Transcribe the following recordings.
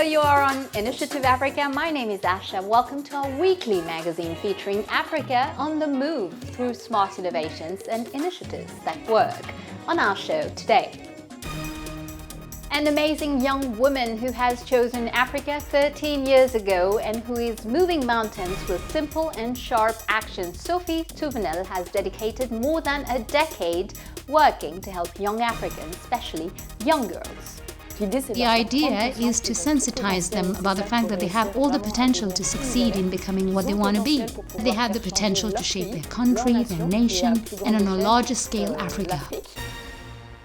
Hello, you are on Initiative Africa. My name is Asha. Welcome to our weekly magazine featuring Africa on the move through smart innovations and initiatives that work. On our show today, an amazing young woman who has chosen Africa 13 years ago and who is moving mountains with simple and sharp action. Sophie Touvenel has dedicated more than a decade working to help young Africans, especially young girls. The idea is to sensitize them about the fact that they have all the potential to succeed in becoming what they want to be. They have the potential to shape their country, their nation, and on a larger scale, Africa.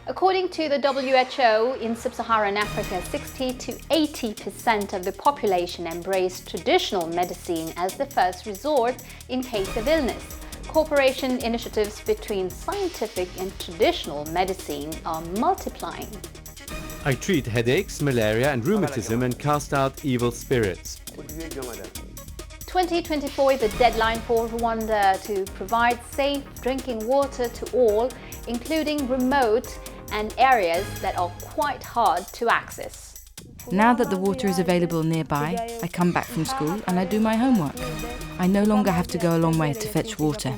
According to the WHO, in sub-Saharan Africa, 60 to 80% of the population embrace traditional medicine as the first resort in case of illness. Cooperation initiatives between scientific and traditional medicine are multiplying. I treat headaches, malaria and rheumatism and cast out evil spirits. 2024 is the deadline for Rwanda to provide safe drinking water to all, including remote and areas that are quite hard to access. Now that the water is available nearby, I come back from school and I do my homework. I no longer have to go a long way to fetch water.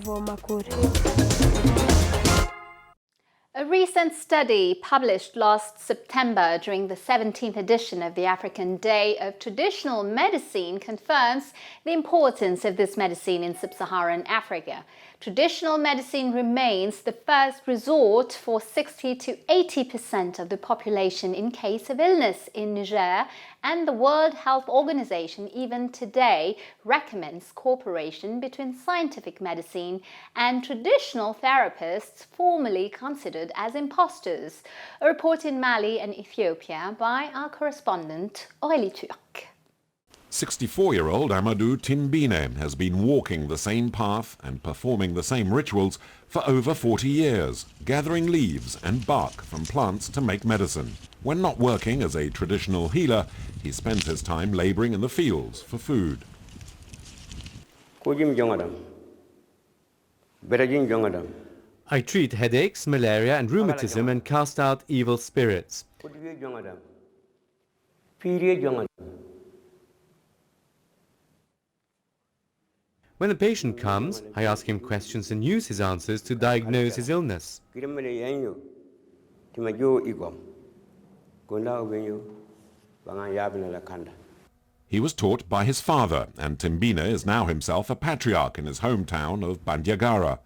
A recent study published last September during the 17th edition of the African Day of Traditional Medicine confirms the importance of this medicine in sub-Saharan Africa. Traditional medicine remains the first resort for 60 to 80% of the population in case of illness in Niger, and the World Health Organization even today recommends cooperation between scientific medicine and traditional therapists formerly considered as imposters. A report in Mali and Ethiopia by our correspondent Aurélie Turc. 64-year-old Amadou Timbine has been walking the same path and performing the same rituals for over 40 years, gathering leaves and bark from plants to make medicine. When not working as a traditional healer, he spent his time laboring in the fields for food. I treat headaches, malaria and rheumatism and cast out evil spirits. When the patient comes, I ask him questions and use his answers to diagnose his illness. He was taught by his father, and Timbine is now himself a patriarch in his hometown of Bandiagara.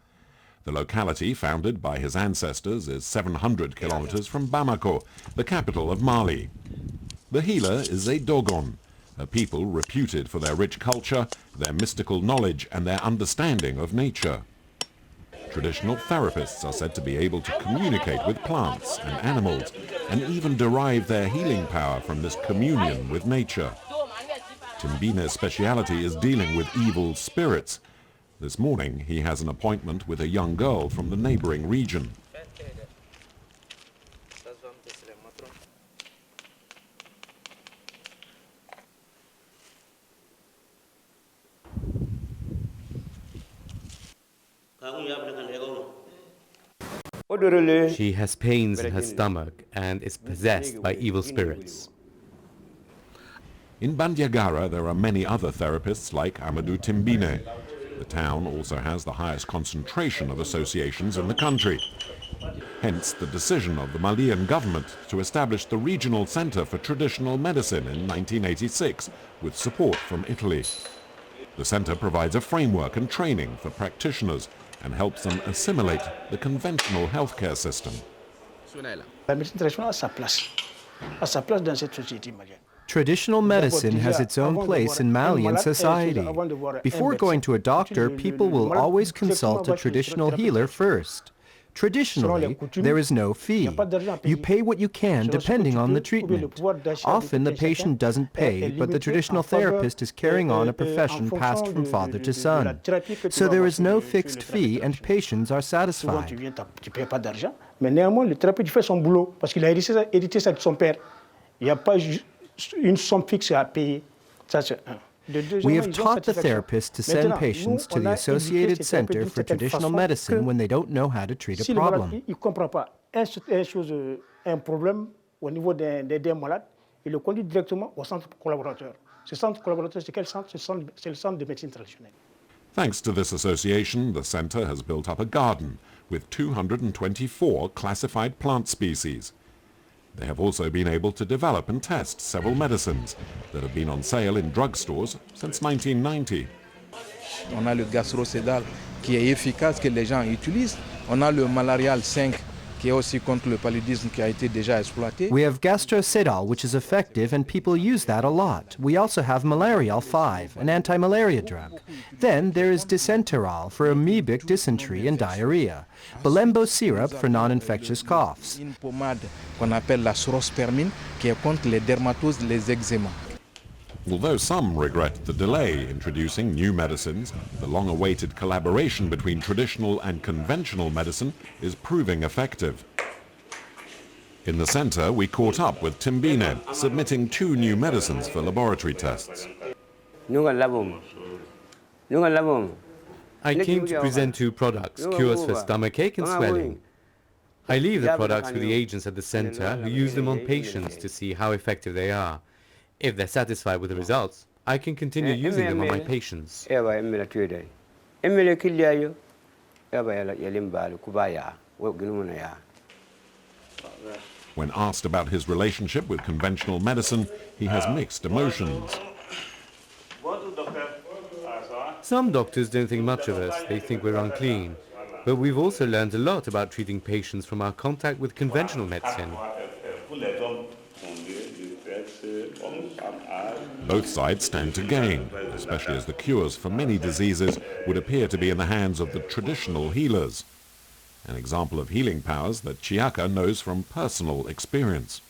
The locality, founded by his ancestors, is 700 kilometers from Bamako, the capital of Mali. The healer is a Dogon, a people reputed for their rich culture, their mystical knowledge and their understanding of nature. Traditional therapists are said to be able to communicate with plants and animals and even derive their healing power from this communion with nature. Timbine's speciality is dealing with evil spirits. This morning he has an appointment with a young girl from the neighboring region. She has pains in her stomach and is possessed by evil spirits. In Bandiagara there are many other therapists like Amadou Timbine. The town also has the highest concentration of associations in the country. Hence the decision of the Malian government to establish the Regional Center for Traditional Medicine in 1986 with support from Italy. The center provides a framework and training for practitioners and helps them assimilate the conventional healthcare system. Traditional medicine has its own place in Malian society. Before going to a doctor, people will always consult a traditional healer first. Traditionally, there is no fee. You pay what you can depending on the treatment. Often the patient doesn't pay, but the traditional therapist is carrying on a profession passed from father to son. So there is no fixed fee and patients are satisfied. We have taught the therapist to send patients to the Associated Center for Traditional Medicine when they don't know how to treat a problem. il le conduit directement au centre collaborateur. Ce centre collaborateur, c'est quel centre? C'est le centre de médecine traditionnelle. Thanks to this association, the centre has built up a garden with 224 classified plant species. They have also been able to develop and test several medicines that have been on sale in drugstores since 1990. On a le Gastrocédal qui est efficace, que les gens utilisent. On a le Malarial 5 qui est aussi contre le paludisme qui a été déjà exploité. We have Gastrocédal, which is effective, and people use that a lot. We also have Malarial 5, an anti-malaria drug. Then there is Dicenteral for amoebic dysentery and diarrhea, Belembo syrup for non-infectious coughs. Une pommade qu'on appelle la Sorospermine qui est contre les dermatoses, les eczémas. Although some regret the delay introducing new medicines, the long-awaited collaboration between traditional and conventional medicine is proving effective. In the centre, we caught up with Timbine, submitting 2 new medicines for laboratory tests. I came to present 2 products, cures for stomachache and swelling. I leave the products with the agents at the centre who use them on patients to see how effective they are. If they're satisfied with the results, I can continue using them on my patients. When asked about his relationship with conventional medicine, he has mixed emotions. Some doctors don't think much of us, they think we're unclean. But we've also learned a lot about treating patients from our contact with conventional medicine. Both sides stand to gain, especially as the cures for many diseases would appear to be in the hands of the traditional healers. An example of healing powers that Chiaka knows from personal experience.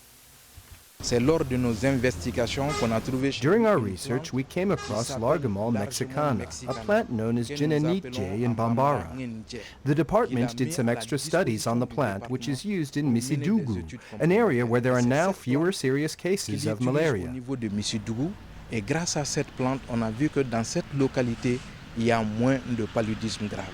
During our research, we came across Largamol mexicana, a plant known as Ginanite J in Bambara. The department did some extra studies on the plant, which is used in Misidougou, an area where there are now fewer serious cases of malaria. Et grâce à cette plante, on a vu que dans cette localité, il y a moins de paludisme grave.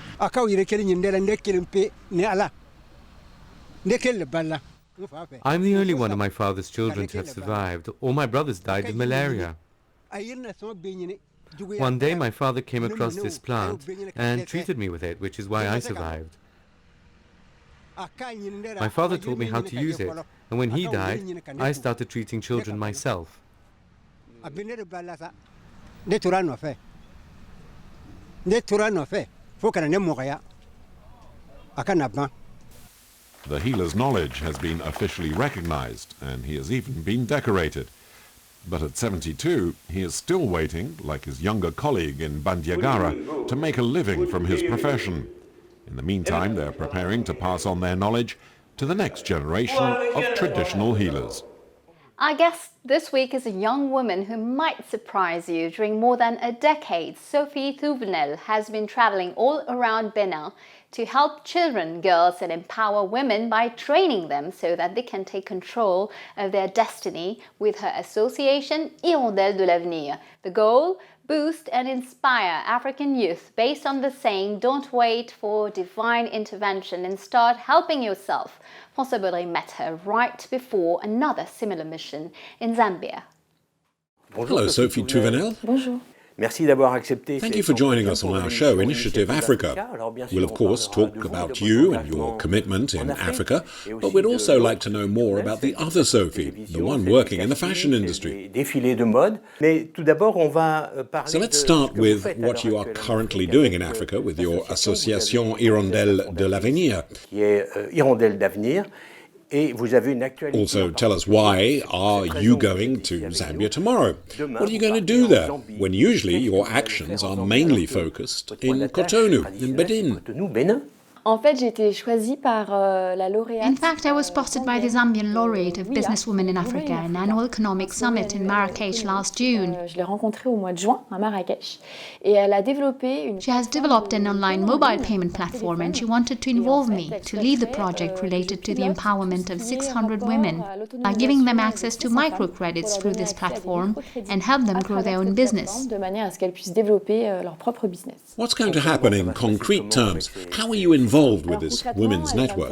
I'm the only one of my father's children to have survived. All my brothers died of malaria. One day my father came across this plant and treated me with it, which is why I survived. My father taught me how to use it, and when he died, I started treating children myself. The healer's knowledge has been officially recognized, and he has even been decorated. But at 72, he is still waiting, like his younger colleague in Bandiagara, to make a living from his profession. In the meantime, they're preparing to pass on their knowledge to the next generation of traditional healers. Our guest this week is a young woman who might surprise you. During more than a decade, Sophie Thouvenel has been traveling all around Benin to help children, girls, and empower women by training them so that they can take control of their destiny with her association Hirondelle de l'Avenir. The goal? Boost and inspire African youth based on the saying, don't wait for divine intervention and start helping yourself. François Baudry met her right before another similar mission in Zambia. Hello, Sophie Thouvenel. Bonjour. Thank you for joining us on our show, Initiative Africa. We'll of course talk about you and your commitment in Africa, but we'd also like to know more about the other Sophie, the one working in the fashion industry. So let's start with what you are currently doing in Africa with your Association Hirondelle de l'Avenir. Also, tell us, why are you going to Zambia tomorrow? What are you going to do there, when usually your actions are mainly focused in Cotonou, in Benin? En fait, j'ai été choisie par la lauréate. In fact, I was spotted by the Zambian laureate of Businesswomen in Africa, an annual economic summit in Marrakech last June. Je l'ai rencontrée au mois de juin à Marrakech. Et elle a développé une... She has developed an online mobile payment platform, and she wanted to involve me to lead the project related to the empowerment of 600 women by giving them access to microcredits through this platform and help them grow their own business. De manière à ce qu'elles puissent développer leur propre business. What's going to happen in concrete terms? How are you involved involved with this women's network?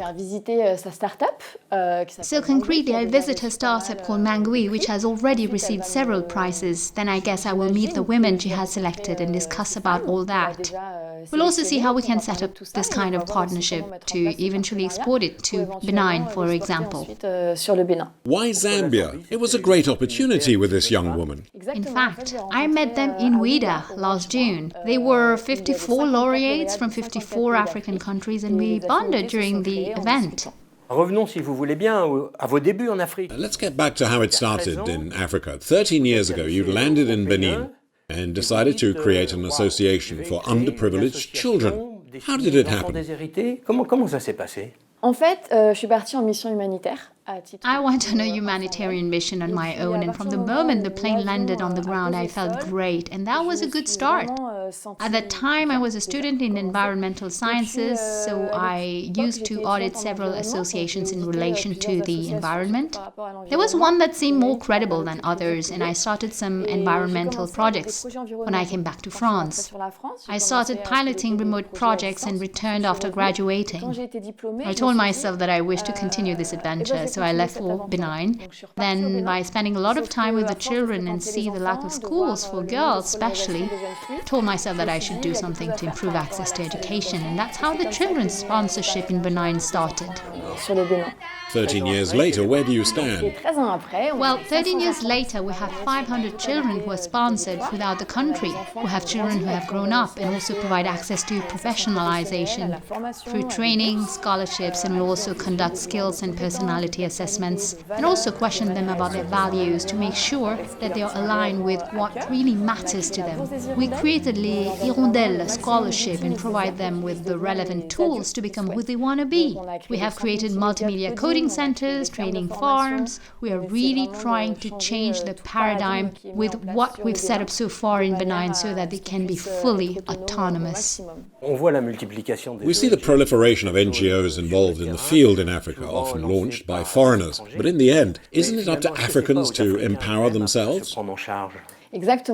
So concretely, I visit her startup called Mangui, which has already received several prizes. Then I guess I will meet the women she has selected and discuss about all that. We'll also see how we can set up this kind of partnership to eventually export it to Benin, for example. Why Zambia? It was a great opportunity with this young woman. In fact, I met them in Ouida last June. They were 54 laureates from 54 African countries, and we bonded during the event. Let's get back to how it started in Africa. 13 years ago, you landed in Benin and decided to create an association for underprivileged children. How did it happen? En fait, je suis partie en mission humanitaire. I went on a humanitarian mission on my own, and from the moment the plane landed on the ground, I felt great, and that was a good start. At that time, I was a student in environmental sciences, so I used to audit several associations in relation to the environment. There was one that seemed more credible than others, and I started some environmental projects when I came back to France. I started piloting remote projects and returned after graduating. I told myself that I wished to continue this adventure, so I left for Benin. Then, by spending a lot of time with the children and see the lack of schools for girls especially, I told myself that I should do something to improve access to education, and that's how the children's sponsorship in Benin started. 13 years later, where do you stand? Well, 13 years later, we have 500 children who are sponsored throughout the country, who have children who have grown up, and also provide access to professionalization through training, scholarships, and we also conduct skills and personality assessments, and also question them about their values to make sure that they are aligned with what really matters to them. We created Les Hirondelles Scholarship and provide them with the relevant tools to become who they want to be. We have created multimedia coding centers, training farms. We are really trying to change the paradigm with what we've set up so far in Benin so that they can be fully autonomous. We see the proliferation of NGOs involved in the field in Africa, often launched by foreigners. But in the end, isn't it up to Africans to empower themselves? Exactly.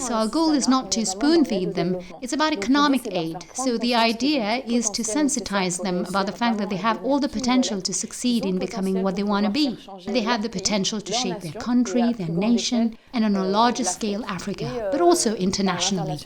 So our goal is not to spoon-feed them. It's about economic aid. So the idea is to sensitize them about the fact that they have all the potential to succeed in becoming what they want to be. They have the potential to shape their country, their nation, and on a larger scale, Africa, but also internationally.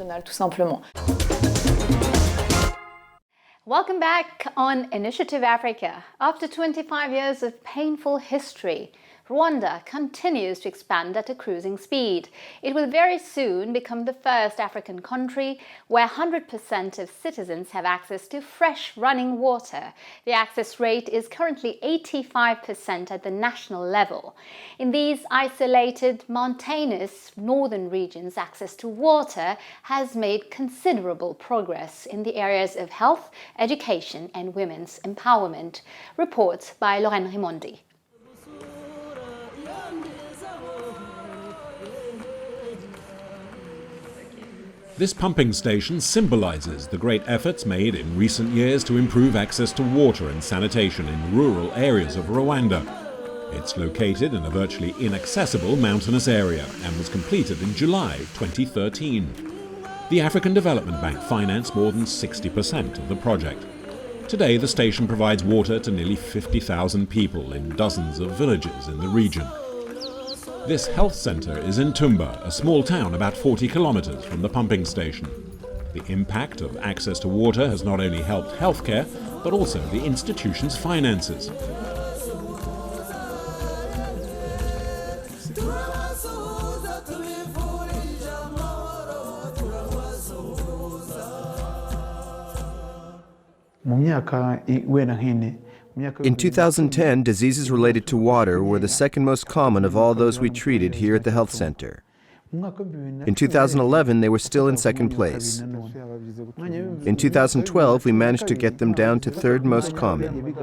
Welcome back on Initiative Africa. After 25 years of painful history, Rwanda continues to expand at a cruising speed. It will very soon become the first African country where 100% of citizens have access to fresh running water. The access rate is currently 85% at the national level. In these isolated, mountainous northern regions, access to water has made considerable progress in the areas of health, education and women's empowerment. Report by Lorraine Rimondi. This pumping station symbolizes the great efforts made in recent years to improve access to water and sanitation in rural areas of Rwanda. It's located in a virtually inaccessible mountainous area and was completed in July 2013. The African Development Bank financed more than 60% of the project. Today, the station provides water to nearly 50,000 people in dozens of villages in the region. This health centre is in Tumba, a small town about 40 kilometres from the pumping station. The impact of access to water has not only helped healthcare, but also the institution's finances. In 2010, diseases related to water were the second most common of all those we treated here at the health center. In 2011, they were still in second place. In 2012, we managed to get them down to third most common.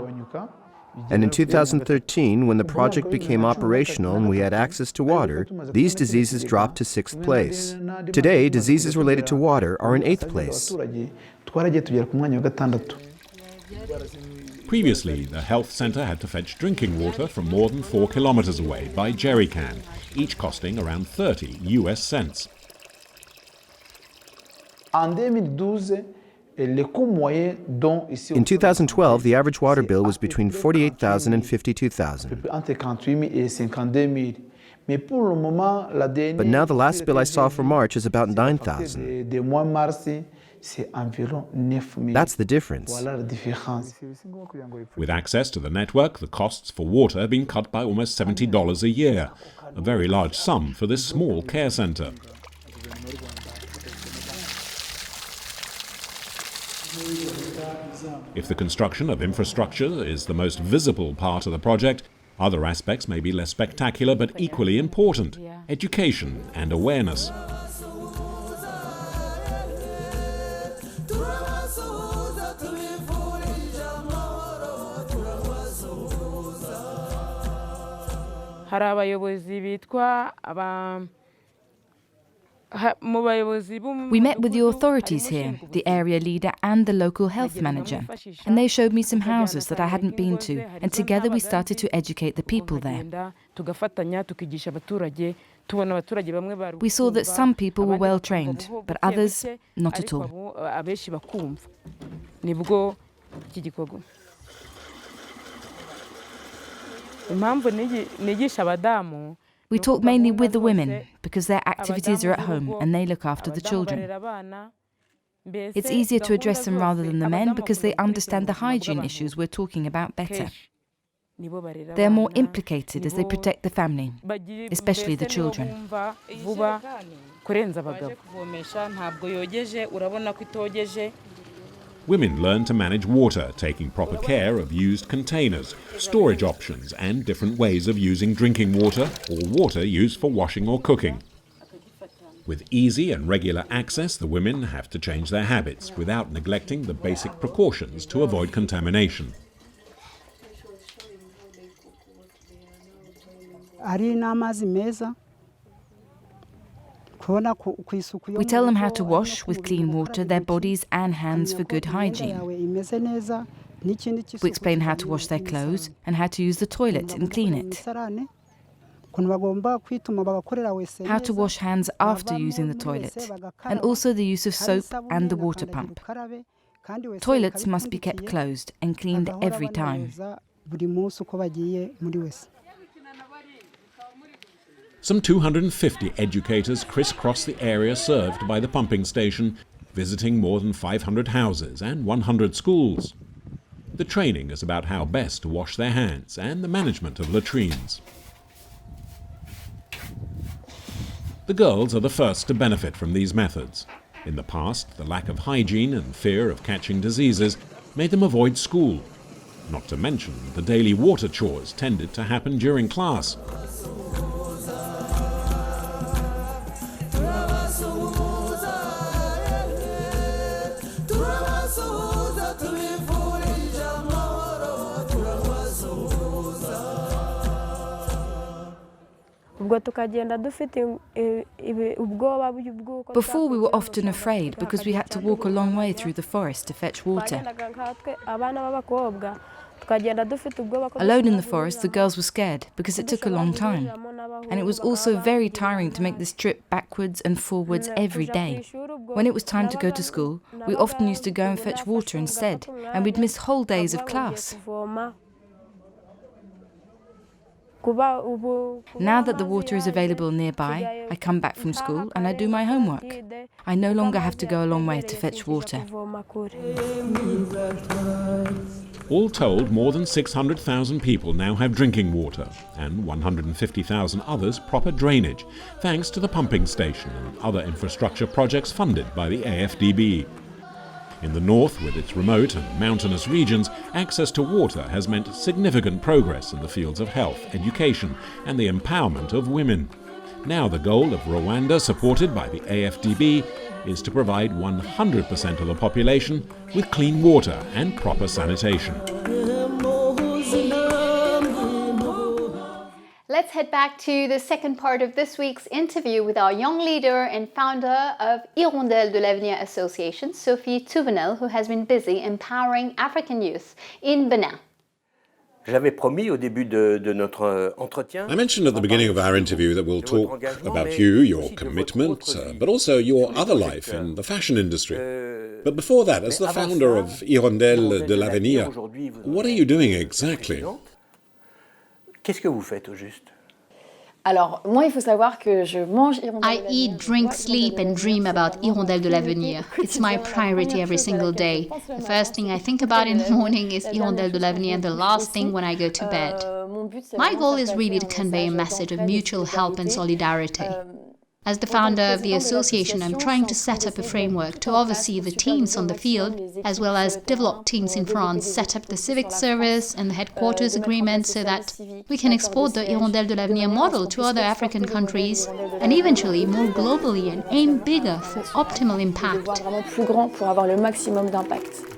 And in 2013, when the project became operational and we had access to water, these diseases dropped to sixth place. Today, diseases related to water are in eighth place. Previously, the health centre had to fetch drinking water from more than 4 kilometres away by jerry can, each costing around 30 US cents. In 2012, the average water bill was between 48,000 and 52,000. But now the last bill I saw for March is about 9,000. That's the difference. With access to the network, the costs for water have been cut by almost $70 a year, a very large sum for this small care centre. If the construction of infrastructure is the most visible part of the project, other aspects may be less spectacular but equally important: education and awareness. We met with the authorities here, the area leader and the local health manager, and they showed me some houses that I hadn't been to, and together we started to educate the people there. We saw that some people were well trained, but others not at all. We talk mainly with the women because their activities are at home and they look after the children. It's easier to address them rather than the men because they understand the hygiene issues we're talking about better. They're more implicated as they protect the family, especially the children. Women learn to manage water, taking proper care of used containers, storage options, and different ways of using drinking water or water used for washing or cooking. With easy and regular access, the women have to change their habits without neglecting the basic precautions to avoid contamination. We tell them how to wash with clean water their bodies and hands for good hygiene. We explain how to wash their clothes and how to use the toilet and clean it. How to wash hands after using the toilet, and also the use of soap and the water pump. Toilets must be kept closed and cleaned every time. Some 250 educators crisscross the area served by the pumping station, visiting more than 500 houses and 100 schools. The training is about how best to wash their hands and the management of latrines. The girls are the first to benefit from these methods. In the past, the lack of hygiene and fear of catching diseases made them avoid school. Not to mention, the daily water chores tended to happen during class. Before we were often afraid because we had to walk a long way through the forest to fetch water. Alone in the forest, the girls were scared because it took a long time. And it was also very tiring to make this trip backwards and forwards every day. When it was time to go to school, we often used to go and fetch water instead, and we'd miss whole days of class. Now that the water is available nearby, I come back from school and I do my homework. I no longer have to go a long way to fetch water. All told, more than 600,000 people now have drinking water, and 150,000 others proper drainage, thanks to the pumping station and other infrastructure projects funded by the AFDB. In the north, with its remote and mountainous regions, access to water has meant significant progress in the fields of health, education, and the empowerment of women. Now the goal of Rwanda, supported by the AFDB, is to provide 100% of the population with clean water and proper sanitation. Let's head back to the second part of this week's interview with our young leader and founder of Hirondelle de l'Avenir Association, Sophie Touvenel, who has been busy empowering African youth in Benin. I mentioned at the beginning of our interview that we'll talk about you, your commitment, but also your other life in the fashion industry. But before that, as the founder of Hirondelle de l'Avenir, what are you doing exactly? Qu'est-ce que vous faites au juste? Alors, moi, il faut savoir que je mange I eat, drink, sleep and dream about Hirondelle de l'Avenir. It's my priority every single day. The first thing I think about in the morning is Hirondelle de l'Avenir and the last thing when I go to bed. My goal is really to convey a message of mutual help and solidarity. As the founder of the association, I'm trying to set up a framework to oversee the teams on the field, as well as develop teams in France, set up the civic service and the headquarters agreement so that we can export the Hirondelle de l'Avenir model to other African countries and eventually more globally and aim bigger for optimal impact.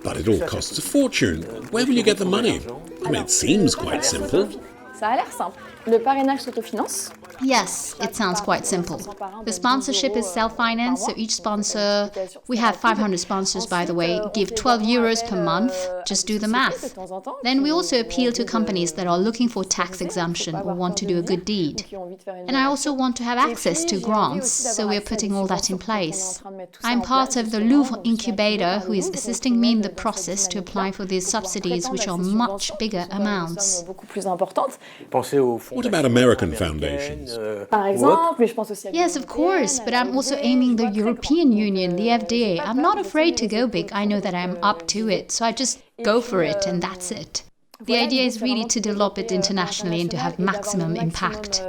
But it all costs a fortune. Where will you get the money? I mean, it seems quite simple. Ça a l'air simple. Le parrainage s'autofinance. Yes, it sounds quite simple. The sponsorship is self-financed, so each sponsor, we have 500 sponsors by the way, give 12 euros per month. Just do the math. Then we also appeal to companies that are looking for tax exemption or want to do a good deed. And I also want to have access to grants, so we are putting all that in place. I'm part of the Louvre incubator who is assisting me in the process to apply for these subsidies, which are much bigger amounts. What about American foundations? Yes, of course, but I'm also aiming the European Union, the FDA. I'm not afraid to go big. I know that I'm up to it, so I just go for it and that's it. The idea is really to develop it internationally and to have maximum impact.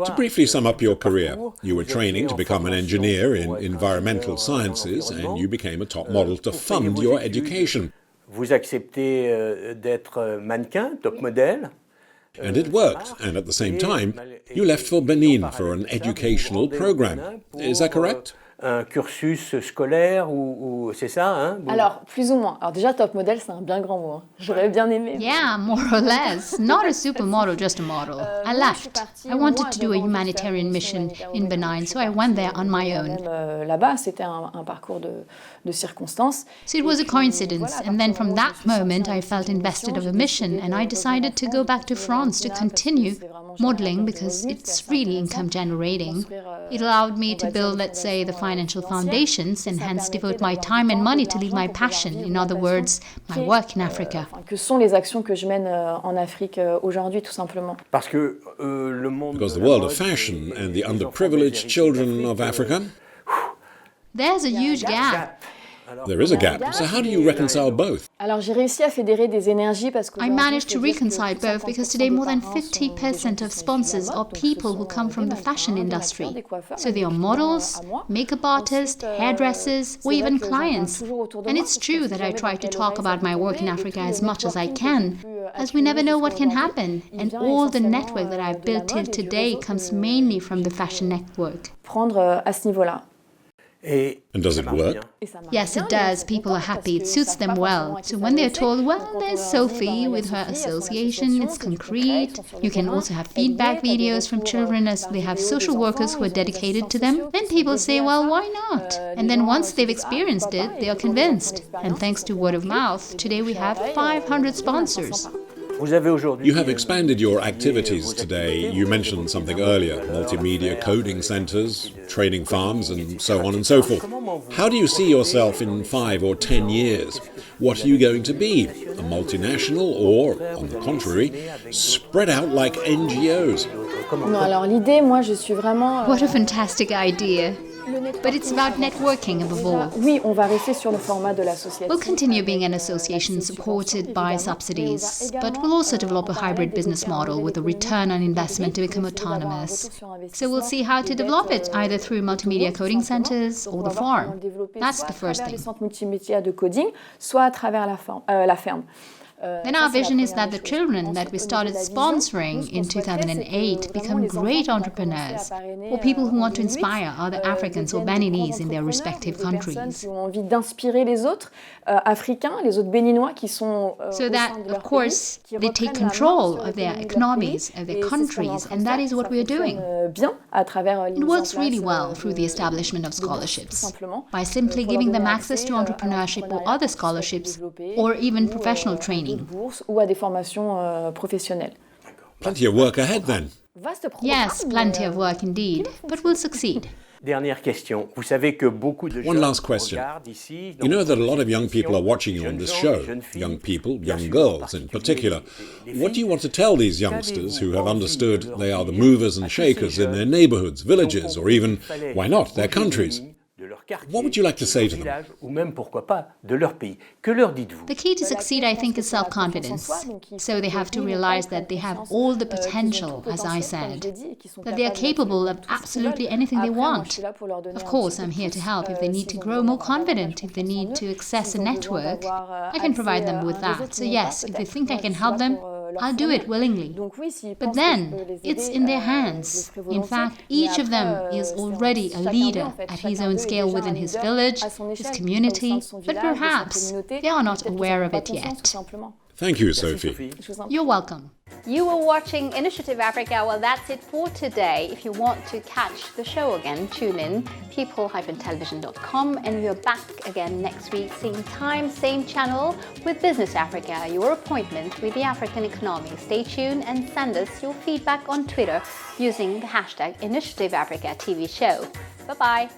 To briefly sum up your career, you were training to become an engineer in environmental sciences and you became a top model to fund your education. Vous acceptez d'être mannequin, top modèle. And it worked, and at the same time, you left for Benin for an educational program. Is that correct? Un cursus scolaire ou c'est ça, hein? Alors, plus ou moins. Alors déjà, top model, c'est un bien grand mot. Hein. J'aurais bien aimé. Yeah, more or less. Not a supermodel, just a model. I left. I wanted to do a humanitarian mission in Benin, so I went there on my own. Là-bas, c'était un parcours de circonstances. So it was a coincidence, and then from that moment, I felt invested of a mission, and I decided to go back to France to continue modeling because it's really income generating. It allowed me to build, let's say, the financial foundations and hence devote my time and money to lead my passion, in other words, my work in Africa. Que sont les actions que je mène en Afrique aujourd'hui, tout simplement? Because the world of fashion and the underprivileged children of Africa. There's a huge gap. There is a gap. So how do you reconcile both? Alors j'ai réussi à fédérer des énergies parce que I managed to reconcile both because today more than 50% of sponsors are people who come from the fashion industry. So they are models, makeup artists, hairdressers, or even clients. And it's true that I try to talk about my work in Africa as much as I can, as we never know what can happen. And all the network that I've built till today comes mainly from the fashion network. Prendre à ce niveau-là. And does it work? Yes, it does. People are happy. It suits them well. So when they're told, well, there's Sophie with her association, it's concrete. You can also have feedback videos from children as they have social workers who are dedicated to them. Then people say, well, why not? And then once they've experienced it, they are convinced. And thanks to word of mouth, today we have 500 sponsors. You have expanded your activities today. You mentioned something earlier, multimedia coding centers, training farms, and so on and so forth. How do you see yourself in 5 or 10 years? What are you going to be? A multinational or, on the contrary, spread out like NGOs? Non, alors l'idée, moi, je suis vraiment... What a fantastic idea. But it's about networking above all. Oui, on va rester sur le format de l'association. We'll continue being an association supported by subsidies, but we'll also develop a hybrid business model with a return on investment to become autonomous. So we'll see how to develop it, either through multimedia coding centers or the farm. That's the first thing. Multimédia de coding, soit à travers la ferme. Then our vision is that the children that we started sponsoring in 2008 become great entrepreneurs or people who want to inspire other Africans or Beninese in their respective countries. So that, of course, they take control of their economies, of their countries, and that is what we are doing. It works really well through the establishment of scholarships, by simply giving them access to entrepreneurship or other scholarships, or even professional training. Plenty of work ahead then. Yes, plenty of work indeed, but we'll succeed. One last question. You know that a lot of young people are watching you on this show, young people, young girls in particular. What do you want to tell these youngsters who have understood they are the movers and shakers in their neighborhoods, villages, or even, why not, their countries? What would you like to say to them? The key to succeed, I think, is self-confidence. So they have to realize that they have all the potential, as I said, that they are capable of absolutely anything they want. Of course, I'm here to help if they need to grow more confident, if they need to access a network. I can provide them with that. So yes, if they think I can help them, I'll do it willingly. But then, it's in their hands. In fact, each of them is already a leader at his own scale within his village, his community, but perhaps they are not aware of it yet. Thank you, Sophie. You're welcome. You were watching Initiative Africa. Well, that's it for today. If you want to catch the show again, tune in people-television.com, and we're back again next week, same time, same channel, with Business Africa, your appointment with the African economy. Stay tuned and send us your feedback on Twitter using the hashtag Initiative Africa TV show. Bye-bye.